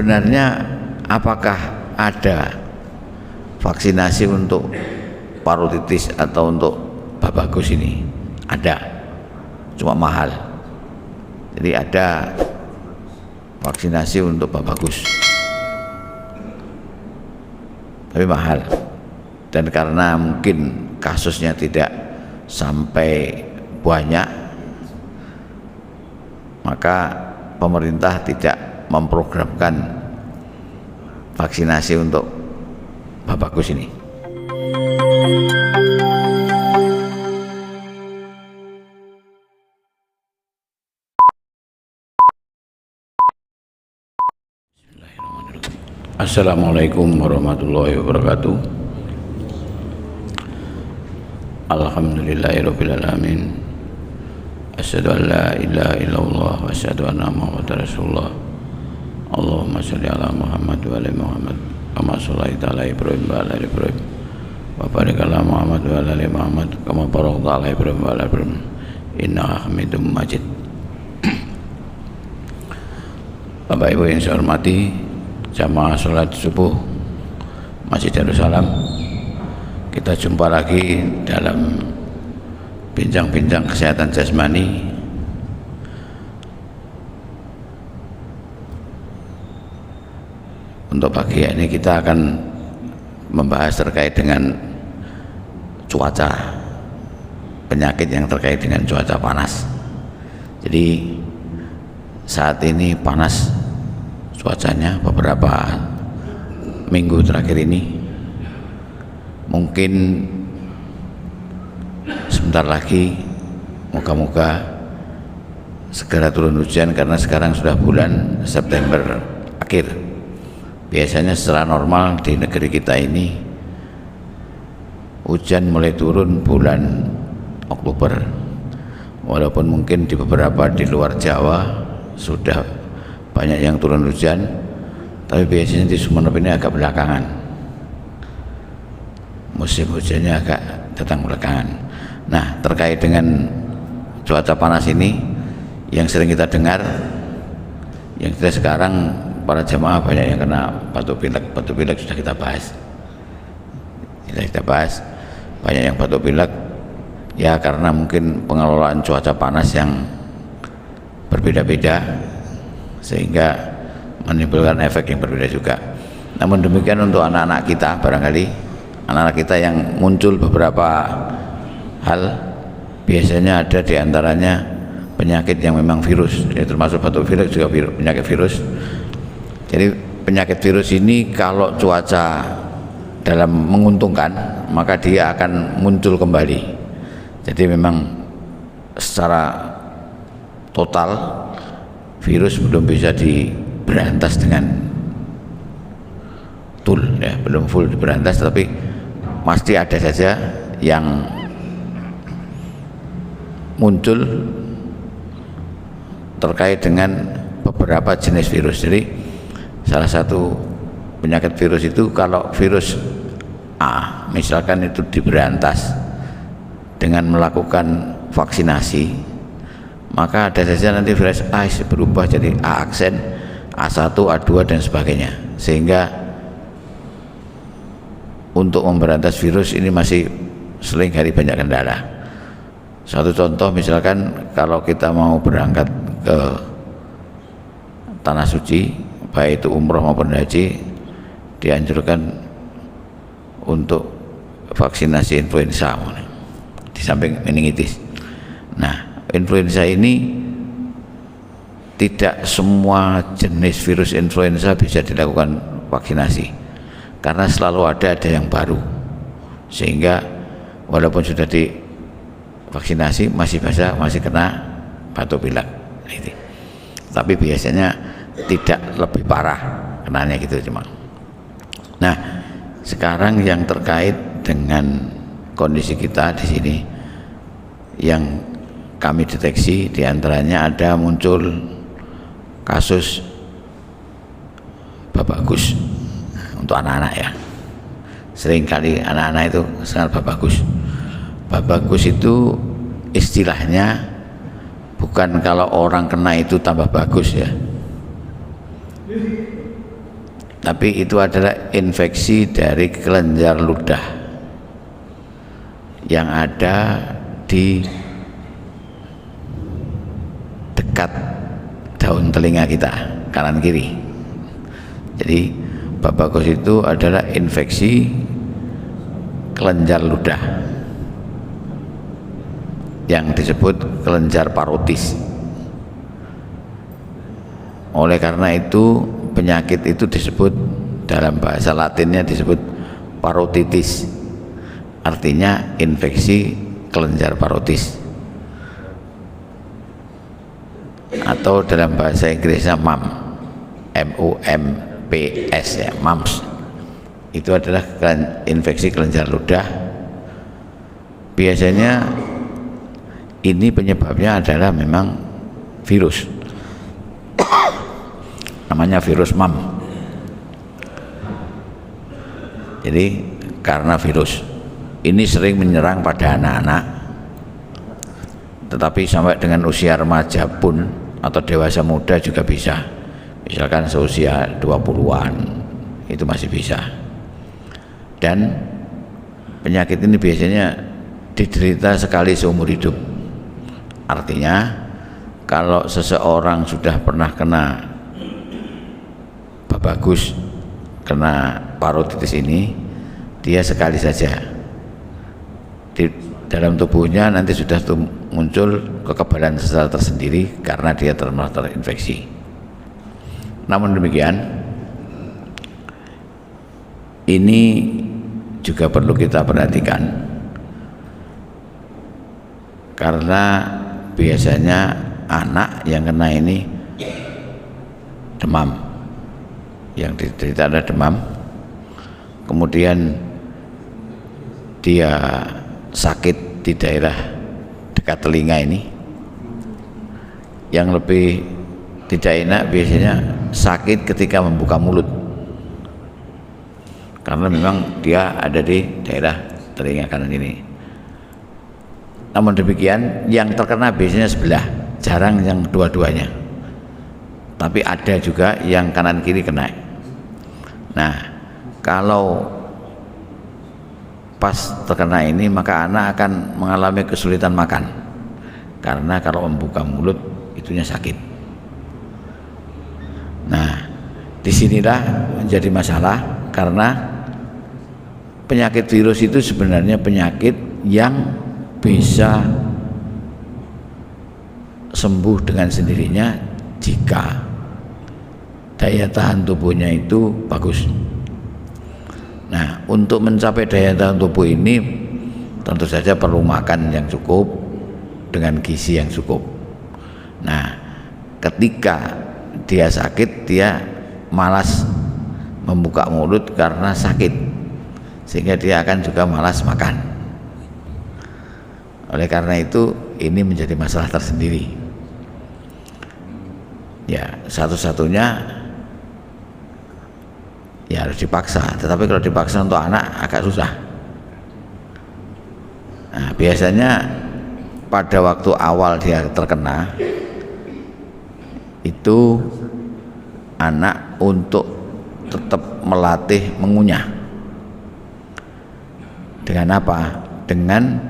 sebenarnya apakah ada vaksinasi untuk parotitis atau untuk babagus ini? Ada, cuma mahal. Jadi ada vaksinasi untuk babagus, tapi mahal. Dan karena mungkin kasusnya tidak sampai banyak, maka pemerintah tidak memprogramkan vaksinasi untuk babagus ini. Assalamualaikum warahmatullahi wabarakatuh. Alhamdulillahirabbil alamin. Asyhadu an la ilaha illallah wa asyhadu anna Muhammadar Rasulullah. Allahumma shalli ala Muhammad wa ala Muhammad kama shallaita ala Ibrahim wa ala Ibrahim wa barik ala Muhammad wa ala Muhammad kama barakta ala Ibrahim wa ala Ibrahim innaka Hamidum Majid. Bapak Ibu yang saya hormati, jamaah sholat subuh Masjid Darussalam, kita jumpa lagi dalam bincang-bincang kesehatan jasmani. Untuk pagi ini kita akan membahas terkait dengan cuaca, penyakit yang terkait dengan cuaca panas. Jadi saat ini panas cuacanya beberapa minggu terakhir ini. Mungkin sebentar lagi moga-moga segera turun hujan, karena sekarang sudah bulan September akhir. Biasanya secara normal di negeri kita ini hujan mulai turun bulan Oktober, walaupun mungkin di beberapa di luar Jawa sudah banyak yang turun hujan, tapi biasanya di Sumeneb ini agak belakangan, musim hujannya agak datang belakangan. Nah, terkait dengan cuaca panas ini yang sering kita dengar, yang kita sekarang para jemaah banyak yang kena batuk pilek. Batuk pilek sudah kita bahas, banyak yang batuk pilek ya karena mungkin pengelolaan cuaca panas yang berbeda-beda, sehingga menimbulkan efek yang berbeda juga. Namun demikian untuk anak-anak kita, barangkali anak-anak kita yang muncul beberapa hal, biasanya ada diantaranya penyakit yang memang virus, ya, termasuk batuk pilek juga penyakit virus. Jadi penyakit virus ini kalau cuaca dalam menguntungkan, maka dia akan muncul kembali. Jadi memang secara total virus belum bisa diberantas dengan tool, ya, belum full diberantas, tapi pasti ada saja yang muncul terkait dengan beberapa jenis virus. Jadi salah satu penyakit virus itu, kalau virus A misalkan itu diberantas dengan melakukan vaksinasi, maka ada saja nanti virus A berubah jadi A aksen, A1, A2 dan sebagainya, sehingga untuk memberantas virus ini masih sering hari banyak kendala. Satu contoh, misalkan kalau kita mau berangkat ke tanah suci, baik itu umroh maupun haji, dianjurkan untuk vaksinasi influenza di samping meningitis. Nah, influenza ini tidak semua jenis virus influenza bisa dilakukan vaksinasi, karena selalu ada yang baru, sehingga walaupun sudah divaksinasi masih kena batuk pilek, tapi biasanya tidak lebih parah kenanya gitu cuma. Nah, sekarang yang terkait dengan kondisi kita di sini yang kami deteksi, diantaranya ada muncul kasus babagus untuk anak-anak, ya. Seringkali anak-anak itu sangat babagus. Babagus itu istilahnya bukan kalau orang kena itu tambah bagus, ya. tapi itu adalah infeksi dari kelenjar ludah yang ada di dekat daun telinga kita kanan kiri. Jadi babakos itu adalah infeksi kelenjar ludah yang disebut kelenjar parotis. Oleh karena itu penyakit itu disebut, dalam bahasa Latinnya disebut parotitis, artinya infeksi kelenjar parotis, atau dalam bahasa Inggrisnya MUMPS ya, mumps. Itu adalah infeksi kelenjar ludah. Biasanya ini penyebabnya adalah memang virus, namanya virus MUM. Jadi karena virus ini sering menyerang pada anak-anak, tetapi sampai dengan usia remaja pun atau dewasa muda juga bisa. Misalkan seusia 20-an itu masih bisa. Dan penyakit ini biasanya diderita sekali seumur hidup. Artinya kalau seseorang sudah pernah kena babakos, kena parotitis ini, dia sekali saja di dalam tubuhnya nanti sudah muncul kekebalan sel tersendiri karena dia pernah terinfeksi. Namun demikian, ini juga perlu kita perhatikan karena biasanya anak yang kena ini demam, yang diderita adalah demam, kemudian dia sakit di daerah dekat telinga ini. Yang lebih tidak enak biasanya sakit ketika membuka mulut, karena memang dia ada di daerah telinga kanan ini. Namun demikian, yang terkena biasanya sebelah, jarang yang dua-duanya, tapi ada juga yang kanan kiri kena. Nah, kalau pas terkena ini maka anak akan mengalami kesulitan makan, karena kalau membuka mulut itunya sakit. Nah, disinilah menjadi masalah, karena penyakit virus itu sebenarnya penyakit yang bisa sembuh dengan sendirinya jika daya tahan tubuhnya itu bagus. Nah, untuk mencapai daya tahan tubuh ini tentu saja perlu makan yang cukup dengan gizi yang cukup. Nah, ketika dia sakit, dia malas membuka mulut karena sakit, sehingga dia akan juga malas makan. Oleh karena itu ini menjadi masalah tersendiri. Ya, satu-satunya ya harus dipaksa, tetapi kalau dipaksa untuk anak agak susah. Nah, biasanya pada waktu awal dia terkena itu anak untuk tetap melatih mengunyah. Dengan apa? Dengan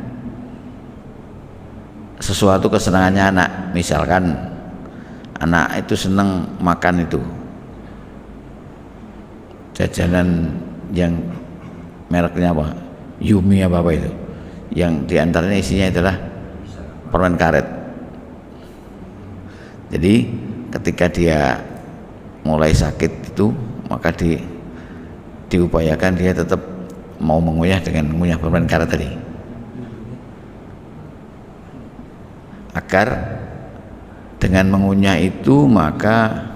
sesuatu kesenangannya anak. Misalkan anak itu senang makan itu jajanan yang mereknya apa, Yumi apa itu, yang diantaranya isinya adalah permen karet. Jadi ketika dia mulai sakit itu, maka diupayakan dia tetap mau mengunyah dengan mengunyah permen karet tadi, agar dengan mengunyah itu maka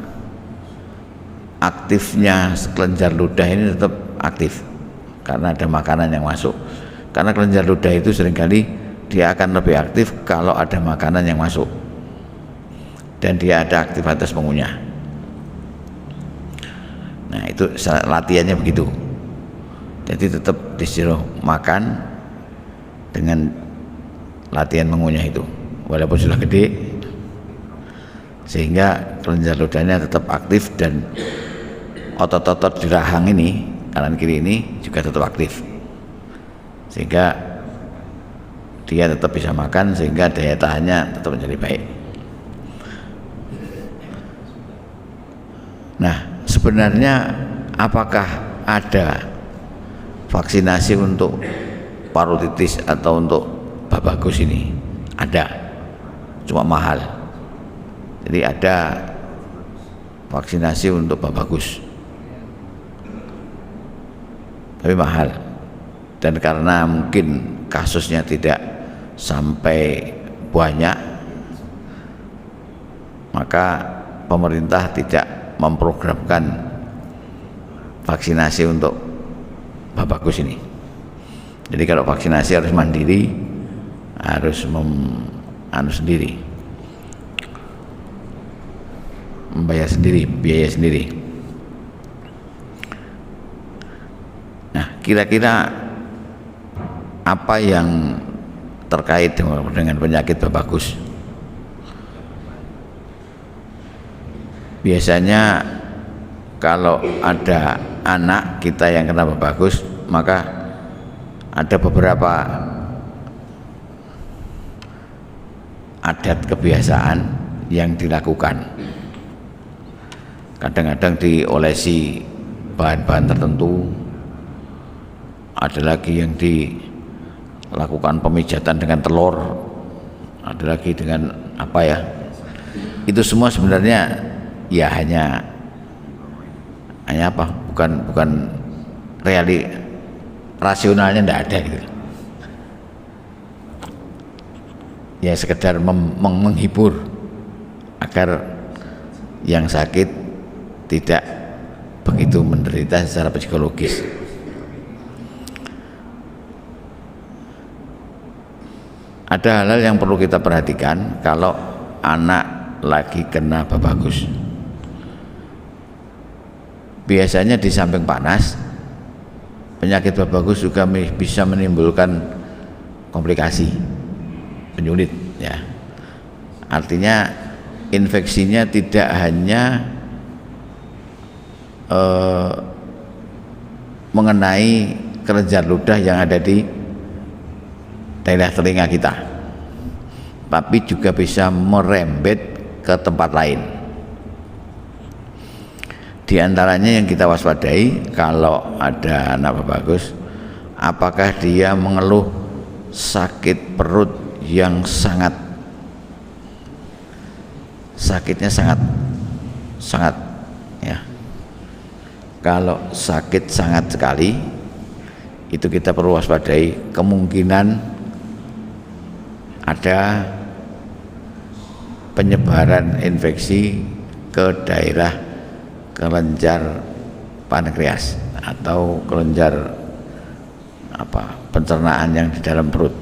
aktifnya kelenjar ludah ini tetap aktif karena ada makanan yang masuk. Karena kelenjar ludah itu seringkali dia akan lebih aktif kalau ada makanan yang masuk dan dia ada aktivitas mengunyah. Nah, itu latihannya begitu. Jadi tetap disuruh makan dengan latihan mengunyah itu, walaupun sudah gede, sehingga kelenjar ludahnya tetap aktif dan otot-otot di rahang ini, kanan kiri ini juga tetap aktif, sehingga dia tetap bisa makan, sehingga daya tahannya tetap menjadi baik. Nah, sebenarnya apakah ada vaksinasi untuk parutitis atau untuk babagus ini? Ada, cuma mahal. Jadi ada vaksinasi untuk babagus, tapi mahal, dan karena mungkin kasusnya tidak sampai banyak, maka pemerintah tidak memprogramkan vaksinasi untuk babagus ini. Jadi kalau vaksinasi harus mandiri, harus sendiri, membayar sendiri, biaya sendiri. Nah, kira-kira apa yang terkait dengan penyakit babagus? Biasanya kalau ada anak kita yang kena babagus, maka ada beberapa adat kebiasaan yang dilakukan. Kadang-kadang diolesi bahan-bahan tertentu, ada lagi yang dilakukan pemijatan dengan telur, ada lagi dengan apa ya, itu semua sebenarnya ya hanya apa, bukan rasionalnya tidak ada gitu ya, sekedar menghibur agar yang sakit tidak begitu menderita secara psikologis. Ada hal-hal yang perlu kita perhatikan kalau anak lagi kena babagus. Biasanya di samping panas, penyakit babagus juga bisa menimbulkan komplikasi, penyulit ya. Artinya infeksinya tidak hanya mengenai kelenjar ludah yang ada di daerah telinga kita, tapi juga bisa merembet ke tempat lain. Di antaranya yang kita waspadai kalau ada anak babagus, apakah dia mengeluh sakit perut yang sakitnya sangat ya. Kalau sakit sangat sekali, itu kita perlu waspadai, kemungkinan ada penyebaran infeksi ke daerah kelenjar pankreas atau kelenjar pencernaan yang di dalam perut.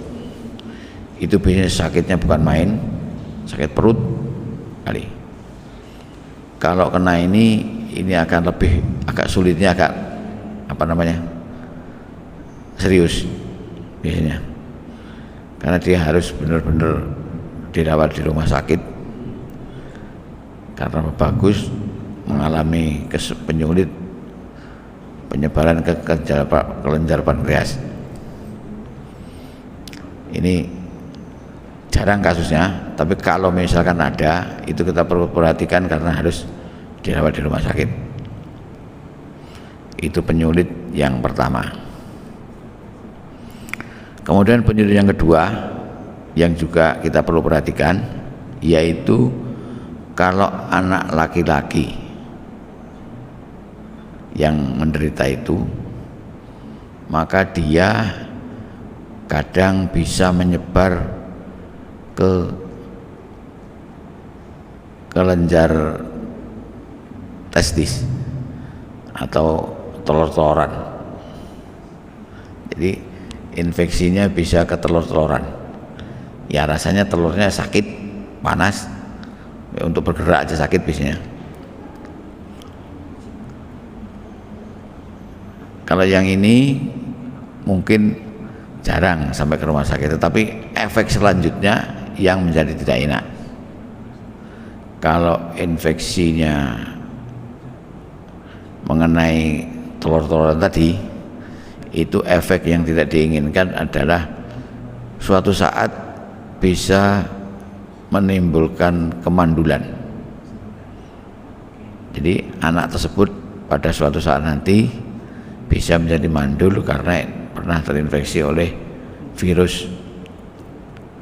Itu biasanya sakitnya bukan main, sakit perut kali. Kalau kena ini akan lebih agak sulitnya, agak serius biasanya, karena dia harus benar-benar dirawat di rumah sakit karena bagus mengalami penyulit penyebaran ke kelenjar pankreas. Ini jarang kasusnya, tapi kalau misalkan ada, itu kita perlu perhatikan karena harus dirawat di rumah sakit. Itu penyulit yang pertama. Kemudian penyulit yang kedua yang juga kita perlu perhatikan, yaitu kalau anak laki-laki yang menderita itu, maka dia kadang bisa menyebar ke kelenjar testis atau telur-teloran. Jadi infeksinya bisa ke telur-teloran. Ya rasanya telurnya sakit, panas, untuk bergerak aja sakit biasanya. Kalau yang ini mungkin jarang sampai ke rumah sakit, tetapi efek selanjutnya yang menjadi tidak enak. Kalau infeksinya mengenai telur-teluran tadi, itu efek yang tidak diinginkan adalah suatu saat bisa menimbulkan kemandulan. Jadi anak tersebut pada suatu saat nanti bisa menjadi mandul karena pernah terinfeksi oleh virus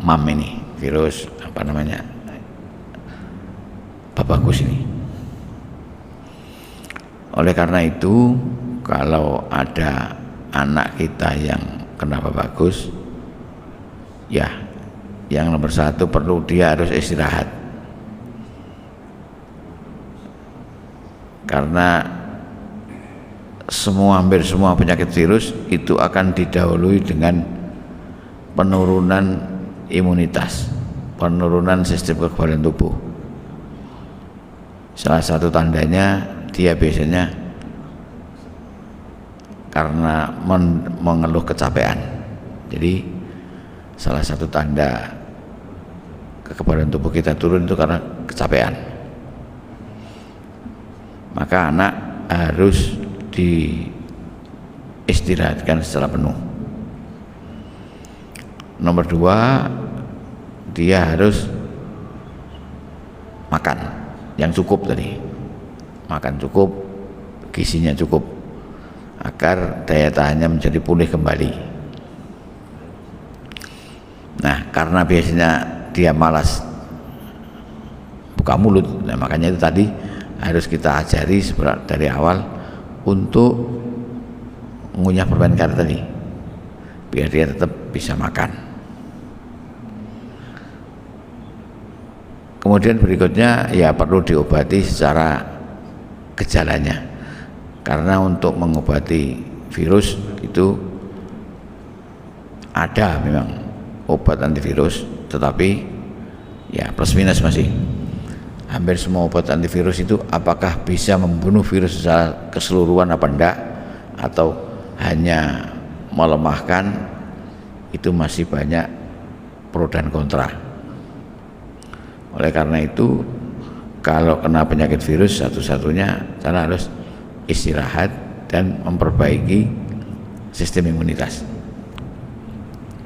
MAM ini, virus apa namanya, babagus ini. Oleh karena itu, kalau ada anak kita yang kena babagus, ya yang nomor satu perlu dia harus istirahat, karena hampir semua penyakit virus itu akan didahului dengan penurunan imunitas, penurunan sistem kekebalan tubuh. Salah satu tandanya dia biasanya karena mengeluh kecapean. Jadi salah satu tanda kekebalan tubuh kita turun itu karena kecapean. Maka anak harus diistirahatkan secara penuh. Nomor dua, dia harus makan yang cukup tadi, makan cukup, gizinya cukup, agar daya tahannya menjadi pulih kembali. Nah, karena biasanya dia malas buka mulut, nah makanya itu tadi harus kita ajari dari awal untuk mengunyah permen karet tadi, biar dia tetap bisa makan. Kemudian berikutnya ya perlu diobati secara gejalanya, karena untuk mengobati virus itu ada memang obat antivirus, tetapi ya plus minus masih. Hampir semua obat antivirus itu apakah bisa membunuh virus secara keseluruhan apa enggak, atau hanya melemahkan, itu masih banyak pro dan kontra. Oleh karena itu, kalau kena penyakit virus, satu-satunya cara harus istirahat dan memperbaiki sistem imunitas.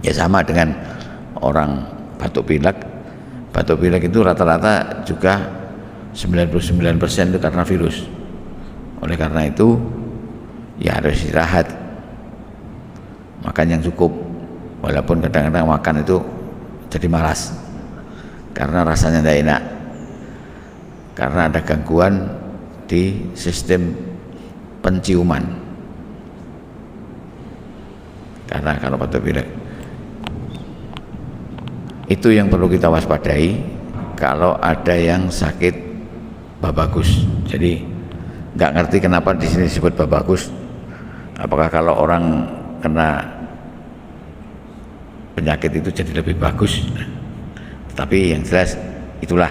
Ya sama dengan orang batuk pilek. Batuk pilek itu rata-rata juga 99% itu karena virus. Oleh karena itu, ya harus istirahat, makan yang cukup, walaupun kadang-kadang makan itu jadi malas karena rasanya tidak enak, karena ada gangguan di sistem penciuman. Karena kalau batuk pilek itu yang perlu kita waspadai kalau ada yang sakit babagus. Jadi nggak ngerti kenapa di sini disebut babagus. Apakah kalau orang kena penyakit itu jadi lebih bagus? Tapi yang jelas itulah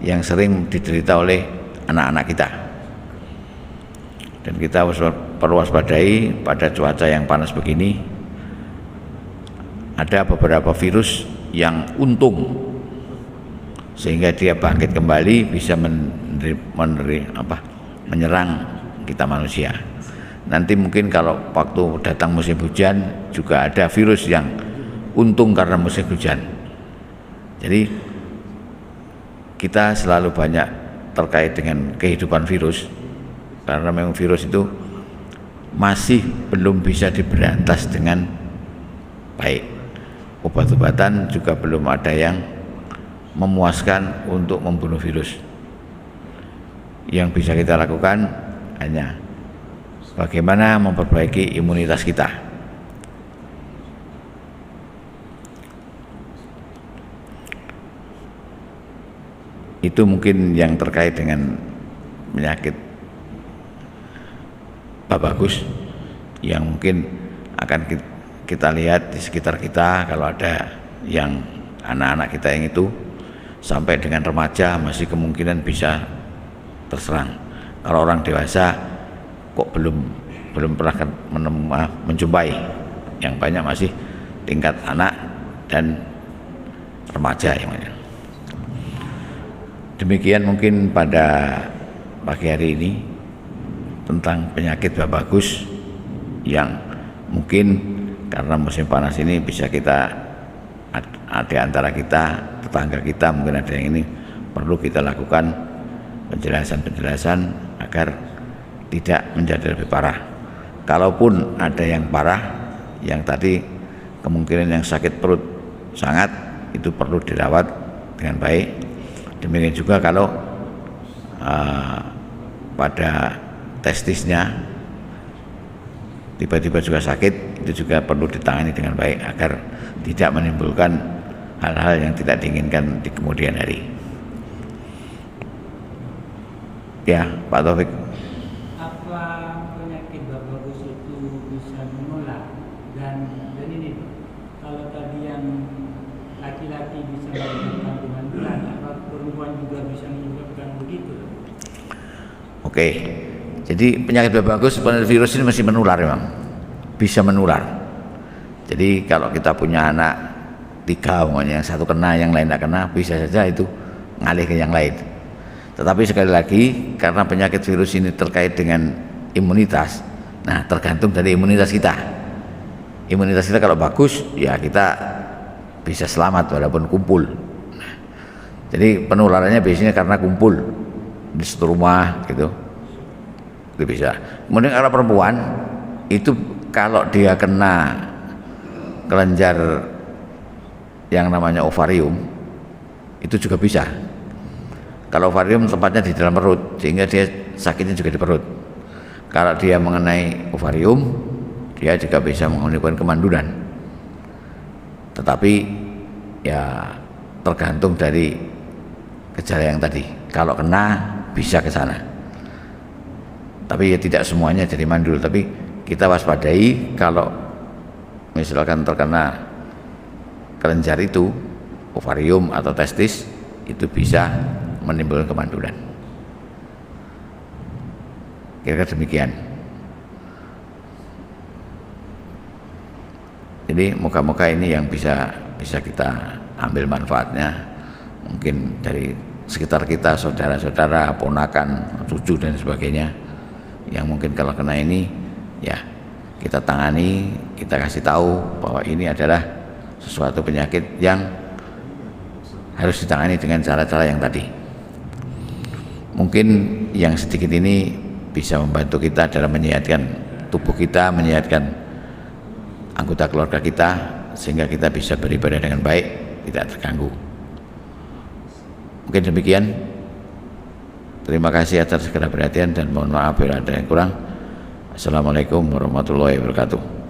yang sering diderita oleh anak-anak kita. Dan kita perlu waspadai pada cuaca yang panas begini. Ada beberapa virus yang untung sehingga dia bangkit kembali, bisa menyerang kita manusia. Nanti mungkin kalau waktu datang musim hujan juga ada virus yang untung karena musim hujan. Jadi kita selalu banyak terkait dengan kehidupan virus, karena memang virus itu masih belum bisa diberantas dengan baik. Obat-obatan juga belum ada yang memuaskan untuk membunuh virus. Yang bisa kita lakukan hanya bagaimana memperbaiki imunitas kita. Itu mungkin yang terkait dengan penyakit babagus yang mungkin akan kita lihat di sekitar kita. Kalau ada yang anak-anak kita yang itu sampai dengan remaja masih kemungkinan bisa terserang. Kalau orang dewasa kok belum pernah menjumpai, yang banyak masih tingkat anak dan remaja yang banyak. Demikian mungkin pada pagi hari ini tentang penyakit bagus yang mungkin karena musim panas ini bisa kita ada antara kita, tetangga kita mungkin ada yang ini perlu kita lakukan penjelasan-penjelasan agar tidak menjadi lebih parah. Kalaupun ada yang parah, yang tadi kemungkinan yang sakit perut sangat, itu perlu dirawat dengan baik. Demikian juga kalau pada testisnya tiba-tiba juga sakit, itu juga perlu ditangani dengan baik agar tidak menimbulkan hal-hal yang tidak diinginkan di kemudian hari. Ya, Pak Taufik. Apa penyakit bagus itu bisa menular? Dan ini kalau tadi yang laki-laki bisa menyebabkan kehamilan, apa perempuan juga bisa menyebabkan begitu? Oke, jadi penyakit bagus virus ini masih menular memang, bisa menular. Jadi kalau kita punya anak 3, yang satu kena, yang lain tidak kena, bisa saja itu ngalih ke yang lain. Tetapi sekali lagi, karena penyakit virus ini terkait dengan imunitas, nah tergantung dari imunitas kita. Imunitas kita kalau bagus, ya kita bisa selamat walaupun kumpul. Nah, jadi penularannya biasanya karena kumpul di satu rumah gitu, itu bisa. Kemudian kalau perempuan itu kalau dia kena kelenjar yang namanya ovarium, itu juga bisa. Kalau ovarium tempatnya di dalam perut, sehingga dia sakitnya juga di perut. Kalau dia mengenai ovarium, dia juga bisa menimbulkan kemandulan. Tetapi ya tergantung dari gejala yang tadi. Kalau kena bisa ke sana. Tapi ya tidak semuanya jadi mandul, tapi kita waspadai kalau misalkan terkena kelenjar itu, ovarium atau testis, itu bisa menimbulkan kemandulan. Kira-kira demikian. Jadi moga-moga ini yang bisa kita ambil manfaatnya, mungkin dari sekitar kita, saudara-saudara, ponakan, cucu dan sebagainya, yang mungkin kalau kena ini ya kita tangani, kita kasih tahu bahwa ini adalah sesuatu penyakit yang harus ditangani dengan cara-cara yang tadi. Mungkin yang sedikit ini bisa membantu kita dalam menyehatkan tubuh kita, menyehatkan anggota keluarga kita, sehingga kita bisa beribadah dengan baik, tidak terganggu. Mungkin demikian. Terima kasih atas segala perhatian dan mohon maaf bila ada yang kurang. Assalamualaikum warahmatullahi wabarakatuh.